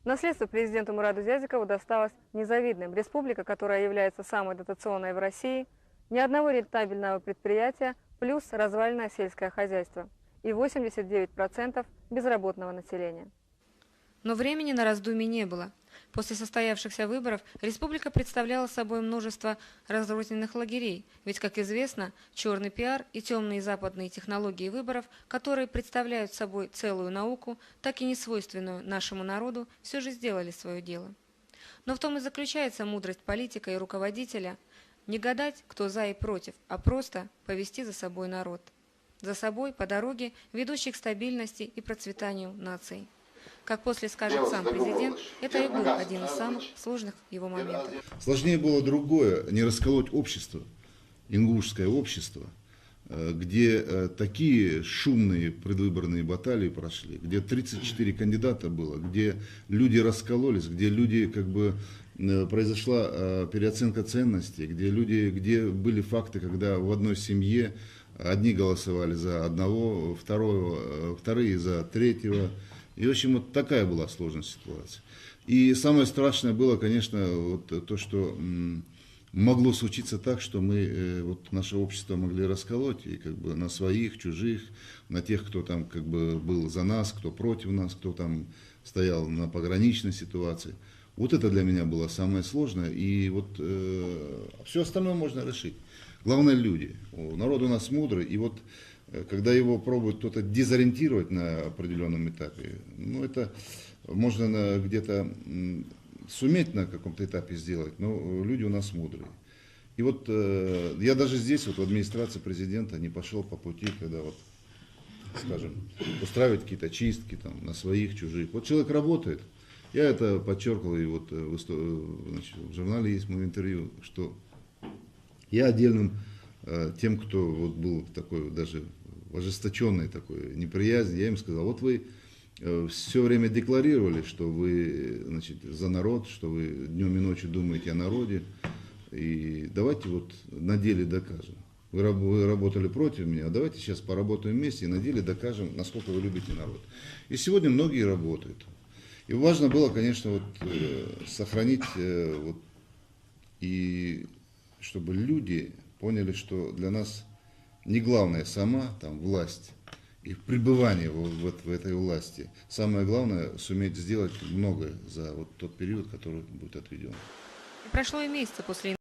Наследство президенту Мураду Зязикову досталось незавидным. Республика, которая является самой дотационной в России, ни одного рентабельного предприятия, плюс разваленное сельское хозяйство и 89% безработного населения. Но времени на раздумье не было. После состоявшихся выборов республика представляла собой множество разрозненных лагерей, ведь, как известно, черный пиар и темные западные технологии выборов, которые представляют собой целую науку, так и не свойственную нашему народу, все же сделали свое дело. Но в том и заключается мудрость политика и руководителя – не гадать, кто за и против, а просто повести за собой народ. За собой по дороге, ведущей к стабильности и процветанию наций. Как после скажет сам президент, это и был один из самых сложных его моментов. Сложнее было другое, не расколоть общество, ингушское общество, где такие шумные предвыборные баталии прошли, где 34 кандидата было, где люди раскололись, где люди произошла переоценка ценностей, где были факты, когда в одной семье одни голосовали за одного, вторые за третьего. И, в общем, вот такая была сложная ситуация. И самое страшное было, конечно, вот то, что могло случиться так, что мы, наше общество могли расколоть, и на своих, чужих, на тех, кто там был за нас, кто против нас, кто там стоял на пограничной ситуации. Вот это для меня было самое сложное, и все остальное можно решить. Главное люди. Народ у нас мудрый, и когда его пробует кто-то дезориентировать на определенном этапе, это можно где-то суметь на каком-то этапе сделать, но люди у нас мудрые. И я даже здесь, в администрации президента, не пошел по пути, когда, скажем, устраивать какие-то чистки там, на своих, чужих. Человек работает, я это подчеркивал, и в журнале есть мое интервью, что я отдельным тем, кто был такой даже ожесточенной такой неприязни, я им сказал, вы все время декларировали, что вы за народ, что вы днем и ночью думаете о народе, и давайте на деле докажем. Вы работали против меня, а давайте сейчас поработаем вместе и на деле докажем, насколько вы любите народ. И сегодня многие работают. И важно было, конечно, сохранить и чтобы люди поняли, что для нас не главное сама власть и пребывание в этой власти. Самое главное суметь сделать многое за тот период, который будет отведен. Прошло и месяца после